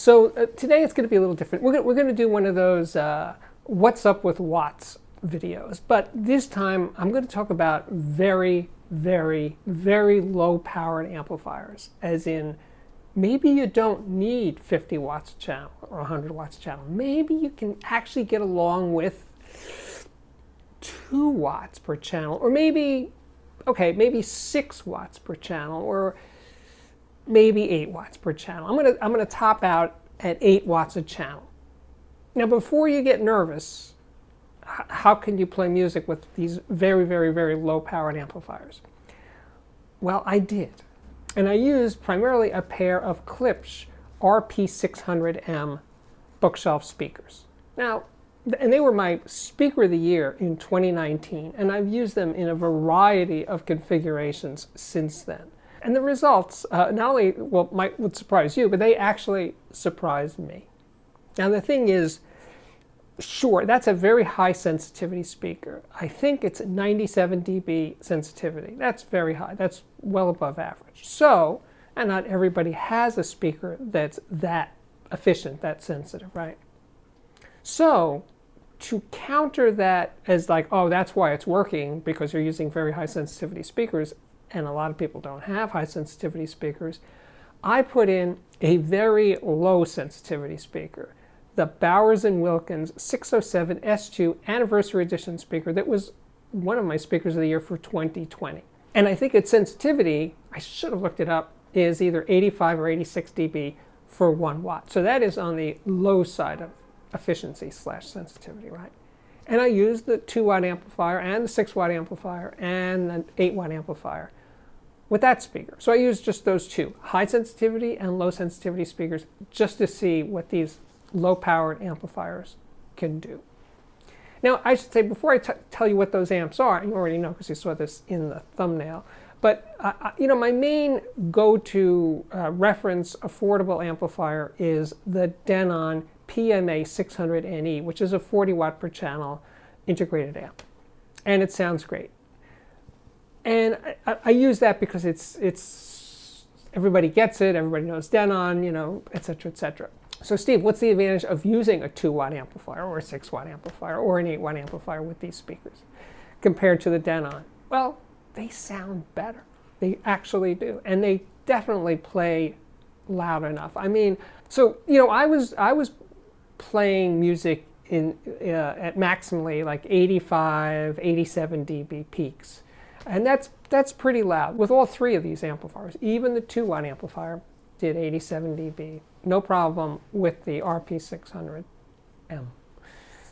So today it's going to be a little different. We're going to do one of those what's up with watts videos. But this time I'm going to talk about very, very, very low powered amplifiers. As in, maybe you don't need 50 watts a channel or 100 watts a channel. Maybe you can actually get along with 2 watts per channel, or maybe 6 watts per channel, or maybe 8 watts per channel. I'm gonna top out at 8 watts a channel. Now, before you get nervous, how can you play music with these very, very, very low powered amplifiers? Well, I did. And I used primarily a pair of Klipsch RP 600M bookshelf speakers. Now, and they were my speaker of the year in 2019, and I've used them in a variety of configurations since then. And the results not only would surprise you, but they actually surprised me. Now the thing is, sure, that's a very high sensitivity speaker. I think it's 97 dB sensitivity. That's very high. That's well above average. So, and not everybody has a speaker that's that efficient, that sensitive, right? So, to counter that as like, oh, that's why it's working, because you're using very high sensitivity speakers, and a lot of people don't have high sensitivity speakers, I put in a very low sensitivity speaker, the Bowers & Wilkins 607 S2 Anniversary Edition speaker that was one of my speakers of the year for 2020. And I think its sensitivity, I should have looked it up, is either 85 or 86 dB for 1 watt. So that is on the low side of efficiency / sensitivity, right? And I used the 2 watt amplifier and the 6 watt amplifier and the 8 watt amplifier with that speaker. So I used just those 2, high sensitivity and low sensitivity speakers, just to see what these low powered amplifiers can do. Now, I should say, before I tell you what those amps are, you already know because you saw this in the thumbnail, but my main go-to reference affordable amplifier is the Denon PMA 600NE, which is a 40 watt per channel integrated amp, and it sounds great. And I use that because it's everybody gets it, everybody knows Denon, etc., etc. So Steve, what's the advantage of using a 2 watt amplifier or a 6 watt amplifier or an 8 watt amplifier with these speakers compared to the Denon? Well, they sound better. They actually do, and they definitely play loud enough. I mean, so I was playing music at maximally like 85, 87 dB peaks, and that's pretty loud with all 3 of these amplifiers. Even the 2 watt amplifier did 87 dB, no problem with the RP 600M.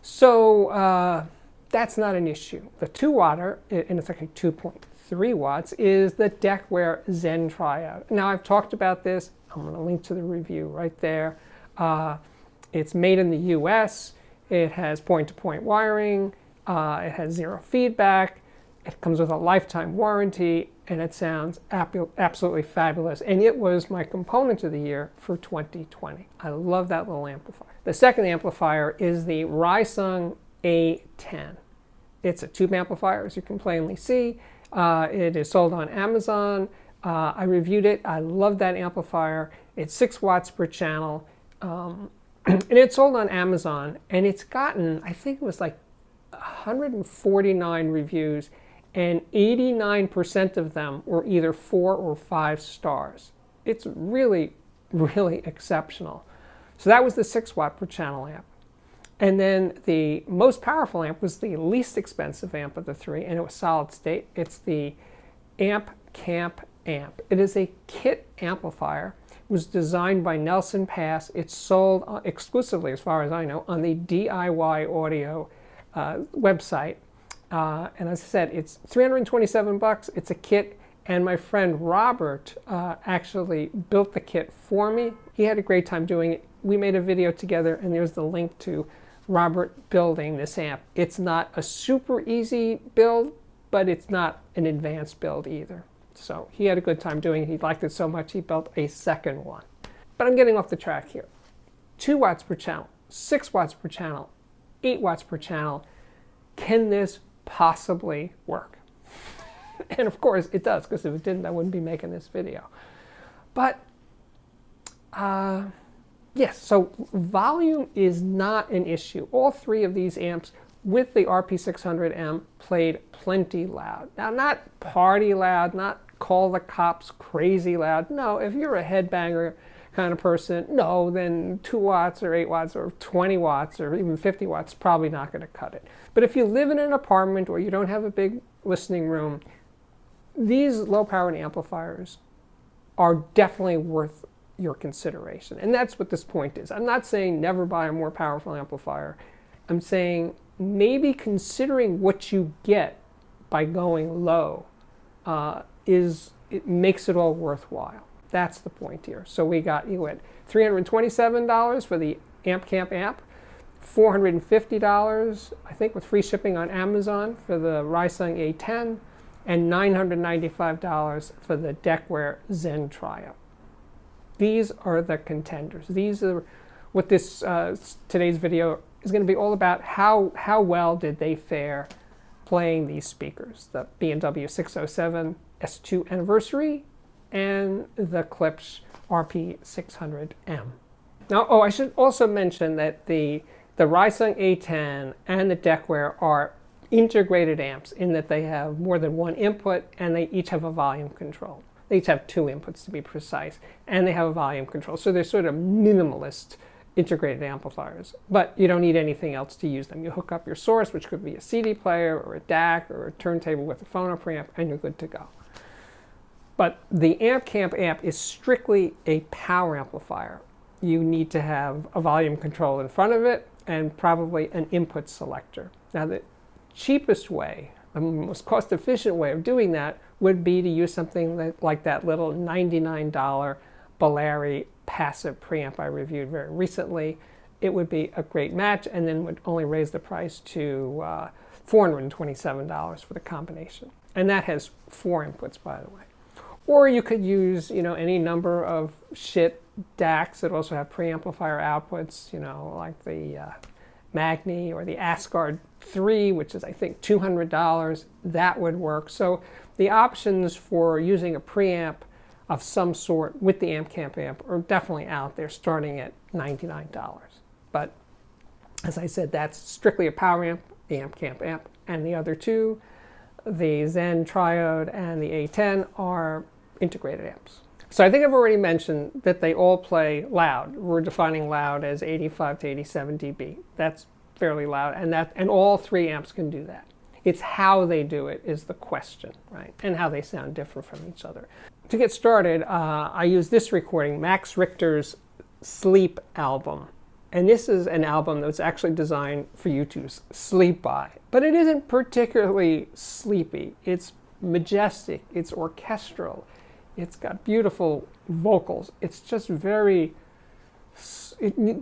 So that's not an issue. The 2 watter, and it's actually 2.3 watts, is the Deckware Zen Tryout. Now, I've talked about this. I'm going to link to the review right there. It's made in the US. It has point-to-point wiring. It has 0 feedback. It comes with a lifetime warranty, and it sounds absolutely fabulous. And it was my component of the year for 2020. I love that little amplifier. The second amplifier is the Risung A10. It's a tube amplifier, as you can plainly see. It is sold on Amazon. I reviewed it. I love that amplifier. It's 6 watts per channel. And it's sold on Amazon, and it's gotten, I think it was like 149 reviews, and 89% of them were either 4 or 5 stars. It's really, really exceptional. So that was the 6 watt per channel amp. And then the most powerful amp was the least expensive amp of the 3, and it was solid state. It's the Amp Camp amp. It is a kit amplifier. It was designed by Nelson Pass. It's sold exclusively, as far as I know, on the DIY Audio website. And as I said, it's $327. It's a kit, and my friend Robert actually built the kit for me. He had a great time doing it. We made a video together, and there's the link to Robert building this amp. It's not a super easy build, but it's not an advanced build either. So he had a good time doing it. He liked it so much he built a second one. But I'm getting off the track here. 2 watts per channel, 6 watts per channel, 8 watts per channel. Can this possibly work? And of course it does, because if it didn't, I wouldn't be making this video. But Yes, so volume is not an issue. All three of these amps with the RP600M played plenty loud. Now, not party loud, not call the cops crazy loud. No, if you're a headbanger kind of person, no, then 2 watts or 8 watts or 20 watts or even 50 watts probably not going to cut it. But if you live in an apartment or you don't have a big listening room, these low-powered amplifiers are definitely worth your consideration. And that's what this point is. I'm not saying never buy a more powerful amplifier. I'm saying maybe considering what you get by going low it makes it all worthwhile. That's the point here. So we got you at $327 for the Amp Camp amp, $450, I think with free shipping on Amazon for the Rising A10, and $995 for the Deckware Zen Trio. These are the contenders. These are what this today's video is going to be all about. How well did they fare playing these speakers? The B&W 607 S2 Anniversary and the Klipsch RP 600M. Now, I should also mention that the Rising A10 and the Deckware are integrated amps in that they have more than one input and they each have a volume control. They each have 2 inputs to be precise, and they have a volume control. So they're sort of minimalist integrated amplifiers, but you don't need anything else to use them. You hook up your source, which could be a CD player or a DAC or a turntable with a phono preamp, and you're good to go. But the Amp Camp amp is strictly a power amplifier. You need to have a volume control in front of it and probably an input selector. Now, the cheapest way, the most cost-efficient way of doing that would be to use something like that little $99 Bolari passive preamp I reviewed very recently. It would be a great match and then would only raise the price to $427 for the combination. And that has 4 inputs, by the way. Or you could use, any number of shit DACs that also have preamplifier outputs, like the Magni or the Asgard 3, which is, I think, $200. That would work. So the options for using a preamp of some sort with the Amp Camp amp are definitely out there, starting at $99. But as I said, that's strictly a power amp, the Amp Camp amp, and the other two, the Zen Triode and the A10, are integrated amps. So I think I've already mentioned that they all play loud. We're defining loud as 85 to 87 dB. That's fairly loud, and all 3 amps can do that. It's how they do it is the question, right? And how they sound different from each other. To get started, I use this recording, Max Richter's Sleep album. And this is an album that's actually designed for you to sleep by. But it isn't particularly sleepy. It's majestic, it's orchestral, it's got beautiful vocals. It's just the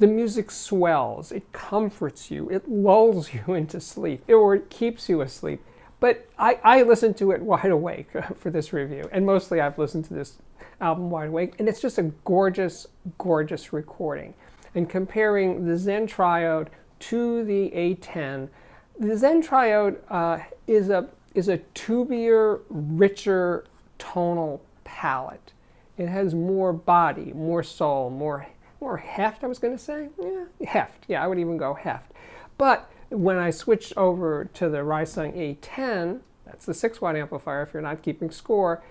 music swells, it comforts you, it lulls you into sleep, or it keeps you asleep. But I listened to it wide awake for this review, and mostly I've listened to this album wide awake, and it's just a gorgeous, gorgeous recording. And comparing the Zen Triode to the A10, the Zen Triode is a tubier, richer tonal palette. It has more body, more soul, more heft, I was going to say. Yeah, heft. Yeah, I would even go heft. But when I switched over to the Rising A10, that's the 6-watt amplifier if you're not keeping score,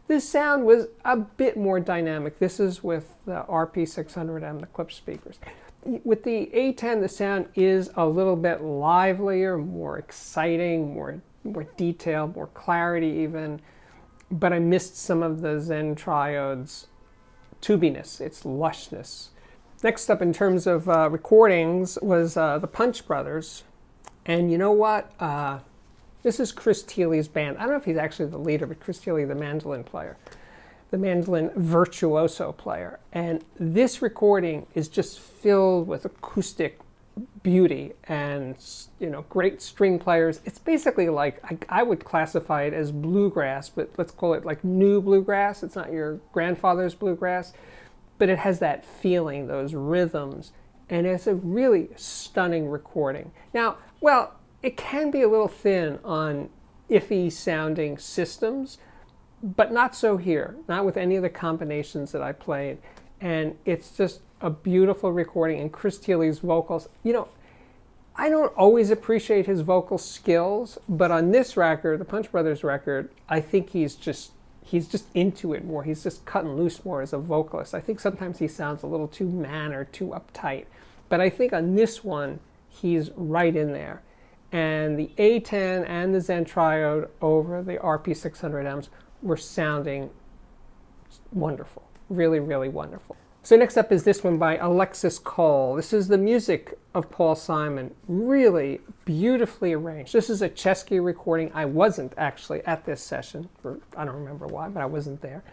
this sound was a bit more dynamic. This is with the RP600M, the Klipsch speakers. With the A10, the sound is a little bit livelier, more exciting, more detailed, more clarity even. But I missed some of the Zen Triode's tubiness, its lushness. Next up in terms of recordings was the Punch Brothers. And you know what? This is Chris Thiele's band. I don't know if he's actually the leader, but Chris Thiele, the mandolin player, the mandolin virtuoso player. And this recording is just filled with acoustic beauty and, great string players. It's basically like, I would classify it as bluegrass, but let's call it like new bluegrass. It's not your grandfather's bluegrass, but it has that feeling, those rhythms, and it's a really stunning recording. Now, well, it can be a little thin on iffy sounding systems, but not so here, not with any of the combinations that I played. And it's just a beautiful recording. And Chris Thiele's vocals, you know, I don't always appreciate his vocal skills, but on this record, the Punch Brothers record, I think he's just into it more. He's just cutting loose more as a vocalist. I think sometimes he sounds a little too mannered, too uptight. But I think on this one, he's right in there. And the A10 and the Zen Triode over the RP600Ms were sounding wonderful. Really, really wonderful. So next up is this one by Alexis Cole. This is the music of Paul Simon, really beautifully arranged. This is a Chesky recording. I wasn't actually at this session, for I don't remember why, but I wasn't there.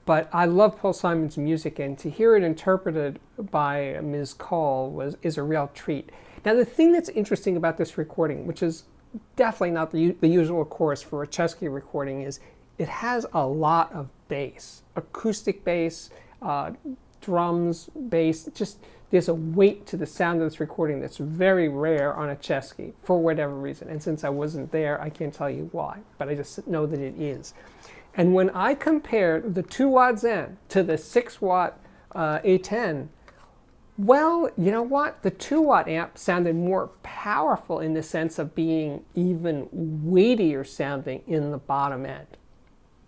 But I love Paul Simon's music, and to hear it interpreted by Ms. Cole is a real treat. Now, the thing that's interesting about this recording, which is definitely not the usual course for a Chesky recording, is it has a lot of bass, acoustic bass, drums, bass. Just there's a weight to the sound of this recording that's very rare on a Chesky for whatever reason. And since I wasn't there, I can't tell you why, but I just know that it is. And when I compared the 2-watt Zen to the 6-watt A10, well, you know what? The 2-watt amp sounded more powerful in the sense of being even weightier sounding in the bottom end.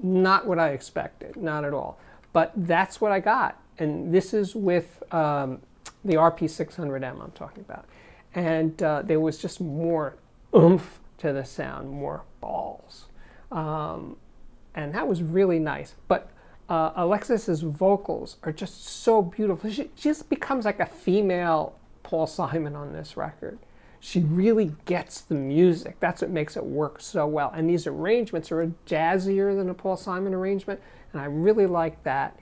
Not what I expected, not at all. But that's what I got. And this is with the RP600M I'm talking about. And there was just more oomph to the sound, more balls. And that was really nice. But Alexis's vocals are just so beautiful. She just becomes like a female Paul Simon on this record. She really gets the music. That's what makes it work so well. And these arrangements are jazzier than a Paul Simon arrangement, and I really like that.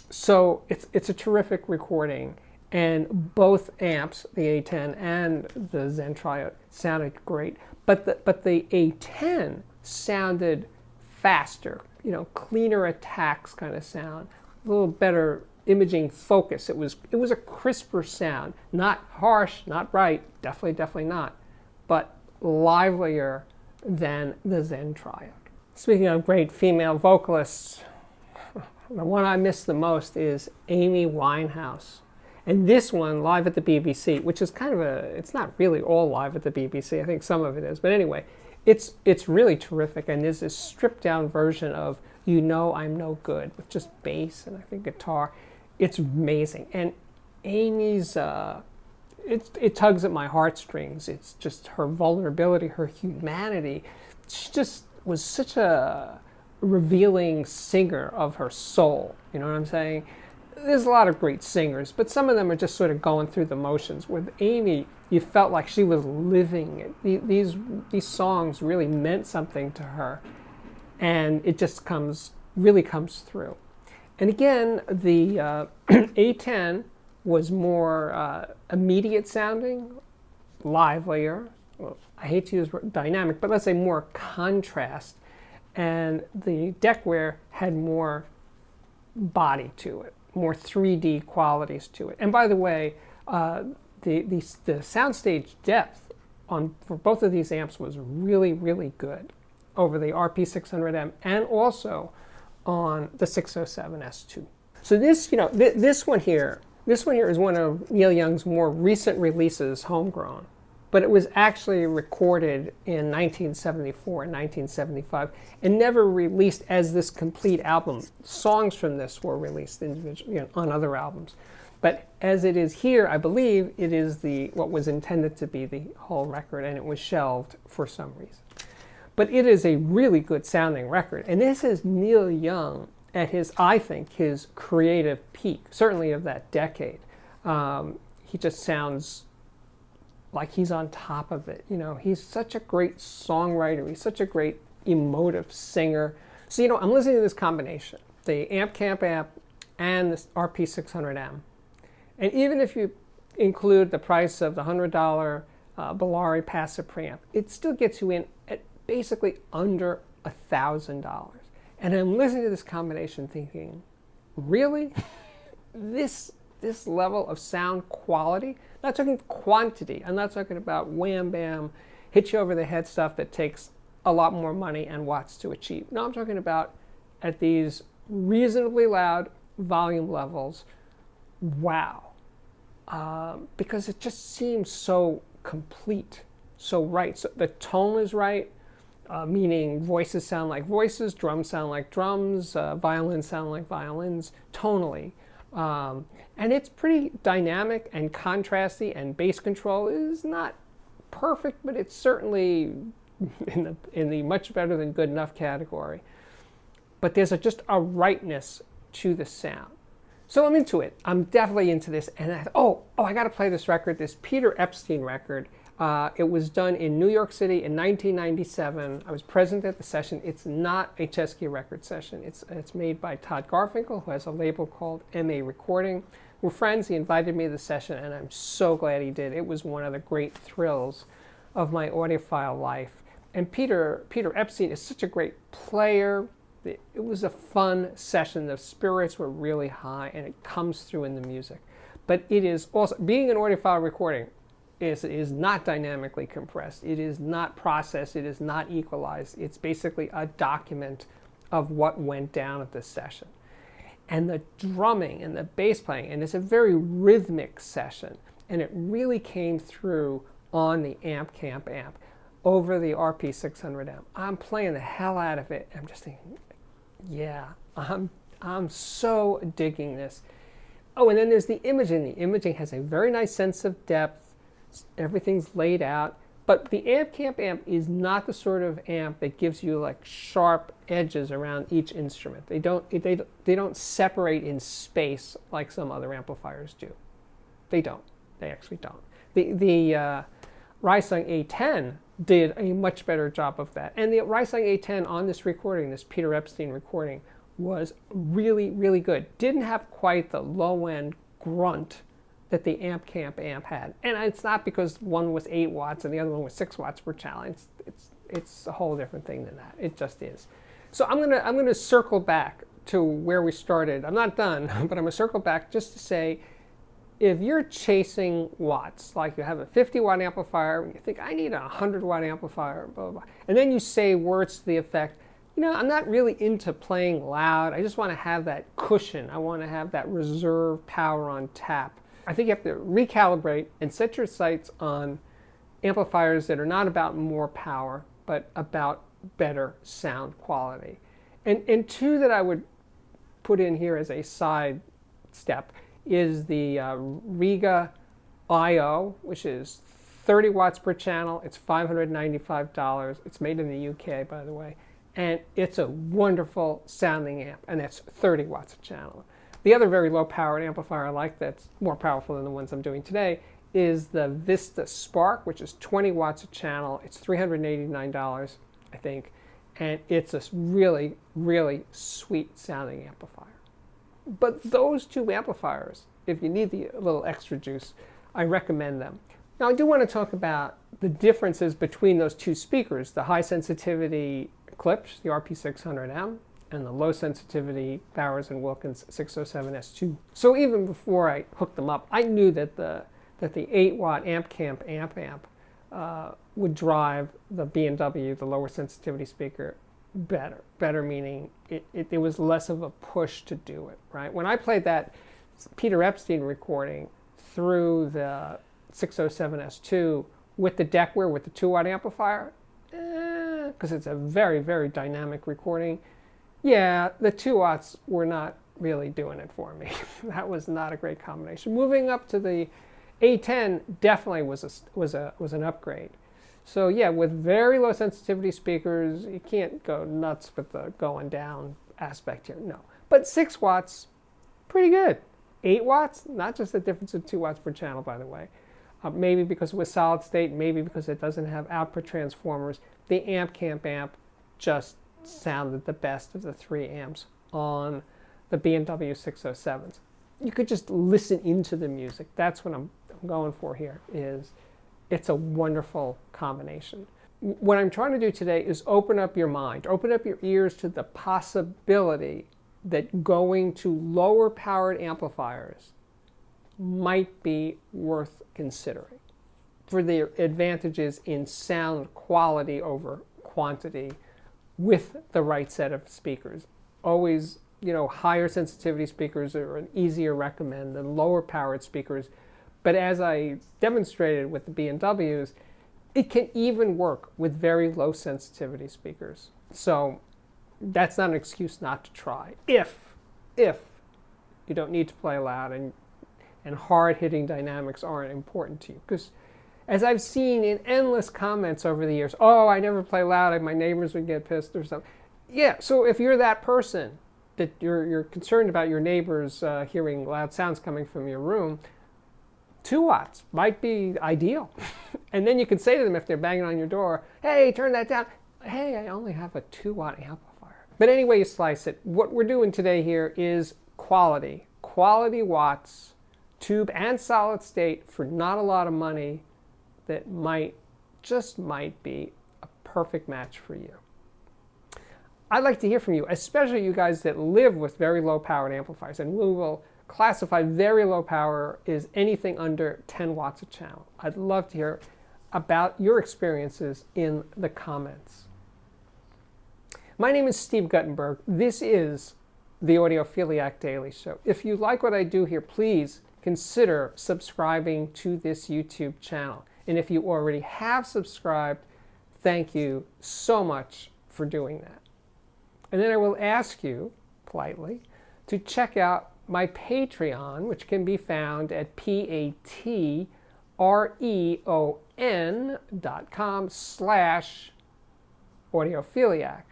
So it's a terrific recording, and both amps, the A10 and the Zen Triode, sounded great. But the A10 sounded faster, you know, cleaner attacks kind of sound, a little better imaging focus. It was a crisper sound, not harsh, not bright, definitely not, but livelier than the Zen Triode. Speaking of great female vocalists, the one I miss the most is Amy Winehouse. And this one, live at the BBC, which is kind of it's not really all live at the BBC, I think some of it is, but anyway, it's really terrific, and there's this stripped down version of You Know I'm No Good with just bass and I think guitar. It's amazing. And Amy's, it tugs at my heartstrings. It's just her vulnerability, her humanity. She just was such a revealing singer of her soul. You know what I'm saying? There's a lot of great singers, but some of them are just sort of going through the motions. With Amy, you felt like she was living it. These songs really meant something to her, and it just really comes through. And again, the A10 was more immediate sounding, livelier. Well, I hate to use dynamic, but let's say more contrast. And the Deckware had more body to it, more 3D qualities to it. And by the way, the soundstage depth for both of these amps was really, really good over the RP600M and also on the 607S2. So this, you know, this one here is one of Neil Young's more recent releases, homegrown, but it was actually recorded in 1974 and 1975 and never released as this complete album. Songs from this were released individually, you know, on other albums. But as it is here, I believe it is what was intended to be the whole record, and it was shelved for some reason. But it is a really good sounding record. And this is Neil Young at I think, his creative peak, certainly of that decade. He just sounds like he's on top of it. You know, he's such a great songwriter. He's such a great emotive singer. So, you know, I'm listening to this combination, the Amp Camp amp and this RP600M. And even if you include the price of the $100 Bellari passive preamp, it still gets you in at basically under $1,000. And I'm listening to this combination thinking, really? This level of sound quality? I'm not talking quantity. I'm not talking about wham bam, hit you over the head stuff that takes a lot more money and watts to achieve. No, I'm talking about at these reasonably loud, volume levels, wow. Because it just seems so complete, so right. So the tone is right, meaning voices sound like voices, drums sound like drums, violins sound like violins, tonally. And it's pretty dynamic and contrasty, and bass control is not perfect, but it's certainly in the much better than good enough category. But there's just a rightness to the sound. So I'm into it. I'm definitely into this. And I thought, I got to play this record, this Peter Epstein record. It was done in New York City in 1997. I was present at the session. It's not a Chesky record session. It's made by Todd Garfinkel, who has a label called MA Recording. We're friends. He invited me to the session, and I'm so glad he did. It was one of the great thrills of my audiophile life. And Peter Epstein is such a great player. It was a fun session. The spirits were really high, and it comes through in the music. But it is also, being an audiophile recording, is not dynamically compressed. It is not processed. It is not equalized. It's basically a document of what went down at this session. And the drumming and the bass playing, and it's a very rhythmic session, and it really came through on the Amp Camp amp over the RP 600 amp. I'm playing the hell out of it. I'm just thinking, yeah, I'm so digging this. Oh, and then there's the imaging. The imaging has a very nice sense of depth. Everything's laid out. But the Amp Camp amp is not the sort of amp that gives you like sharp edges around each instrument. They don't separate in space like some other amplifiers do. They don't. They actually don't. The Rising A10 did a much better job of that. And the Rising A10 on this recording, this Peter Epstein recording, was really, really good. Didn't have quite the low-end grunt that the Amp Camp amp had. And it's not because one was 8 watts and the other one was 6 watts per channel. It's a whole different thing than that. It just is. So I'm gonna circle back to where we started. I'm not done, but I'm gonna circle back just to say, if you're chasing watts, like you have a 50-watt amplifier, and you think, I need a 100-watt amplifier, blah, blah, blah, and then you say words to the effect, I'm not really into playing loud. I just want to have that cushion. I want to have that reserve power on tap. I think you have to recalibrate and set your sights on amplifiers that are not about more power, but about better sound quality. And two that I would put in here as a side step is the Riga IO, which is 30 watts per channel. It's $595. It's made in the UK, by the way. And it's a wonderful sounding amp, and that's 30 watts a channel. The other very low-powered amplifier I like that's more powerful than the ones I'm doing today is the Vista Spark, which is 20 watts a channel. It's $389, I think, and it's a really, really sweet sounding amplifier. But those two amplifiers, if you need the little extra juice, I recommend them. Now, I do want to talk about the differences between those two speakers, the high sensitivity Klipsch, the RP600M, and the low sensitivity Bowers & Wilkins 607S2. So even before I hooked them up, I knew that the 8-watt Amp Camp amp would drive the B&W, the lower sensitivity speaker, better. Better meaning it was less of a push to do it, right? When I played that Peter Epstein recording through the 607S2 with the Deckware, with the 2-watt amplifier, because it's a very, very dynamic recording, yeah, the 2 watts were not really doing it for me. That was not a great combination. Moving up to the A10 definitely was an upgrade. So yeah, with very low sensitivity speakers, you can't go nuts with the going down aspect here, no. But 6 watts, pretty good. 8 watts, not just the difference of 2 watts per channel, by the way. Maybe because it was solid state, maybe because it doesn't have output transformers. The Amp Camp amp just sounded the best of the 3 amps on the B&W 607s. You could just listen into the music. That's what I'm going for here, is it's a wonderful combination. What I'm trying to do today is open up your mind, open up your ears to the possibility that going to lower powered amplifiers might be worth considering for their advantages in sound quality over quantity with the right set of speakers. Always higher sensitivity speakers are an easier recommend than lower powered speakers. But as I demonstrated with the B&Ws, it can even work with very low sensitivity speakers. So that's not an excuse not to try. If you don't need to play loud and hard-hitting dynamics aren't important to you. Because as I've seen in endless comments over the years, oh, I never play loud, my neighbors would get pissed or something. Yeah, so if you're that person that you're concerned about your neighbors hearing loud sounds coming from your room, 2 watts might be ideal. And then you can say to them if they're banging on your door, hey, turn that down. Hey, I only have a 2-watt amplifier. But anyway you slice it, what we're doing today here is quality watts, tube and solid state for not a lot of money that just might be a perfect match for you. I'd like to hear from you, especially you guys that live with very low powered amplifiers, and we will classify very low power as anything under 10 watts a channel. I'd love to hear about your experiences in the comments. My name is Steve Guttenberg. This is the Audiophiliac Daily Show. If you like what I do here, please consider subscribing to this YouTube channel. And if you already have subscribed, thank you so much for doing that. And then I will ask you, politely, to check out my Patreon, which can be found at patreon.com/audiophiliac.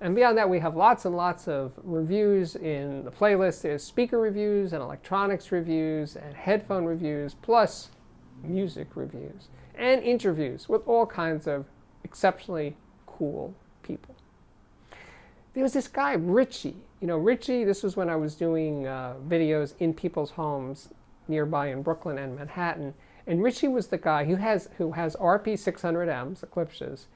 And beyond that, we have lots and lots of reviews in the playlist. There's speaker reviews and electronics reviews and headphone reviews, plus music reviews and interviews with all kinds of exceptionally cool people. There was this guy, Richie. Richie, this was when I was doing videos in people's homes nearby in Brooklyn and Manhattan. And Richie was the guy who has RP 600Ms, the Klipsch's.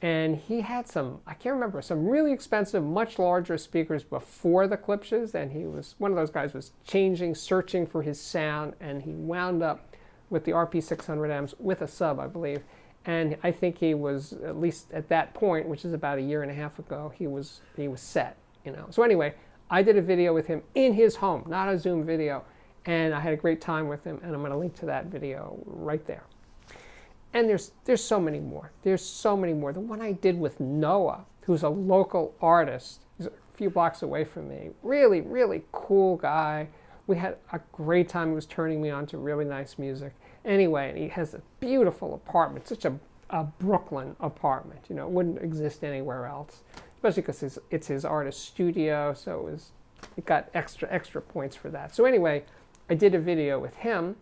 And he had some, I can't remember, some really expensive, much larger speakers before the Klipsch's. And he was, one of those guys was searching for his sound. And he wound up with the RP 600Ms with a sub, I believe. And I think he was, at least at that point, which is about 1.5 years ago, he was set, So anyway, I did a video with him in his home, not a Zoom video, and I had a great time with him, and I'm going to link to that video right there. And there's so many more. There's so many more. The one I did with Noah, who's a local artist, he's a few blocks away from me. Really, really cool guy. We had a great time. He was turning me on to really nice music. Anyway, and he has a beautiful apartment, such a Brooklyn apartment. It wouldn't exist anywhere else, especially because it's his artist studio, so it got extra points for that. So anyway, I did a video with him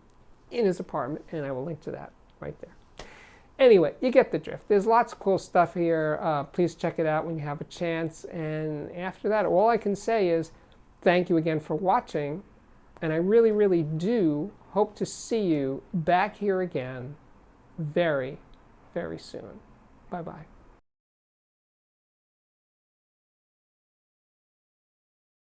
in his apartment, and I will link to that right there. Anyway, you get the drift. There's lots of cool stuff here. Please check it out when you have a chance. And after that, all I can say is thank you again for watching. And I really, really do hope to see you back here again very, very soon. Bye-bye.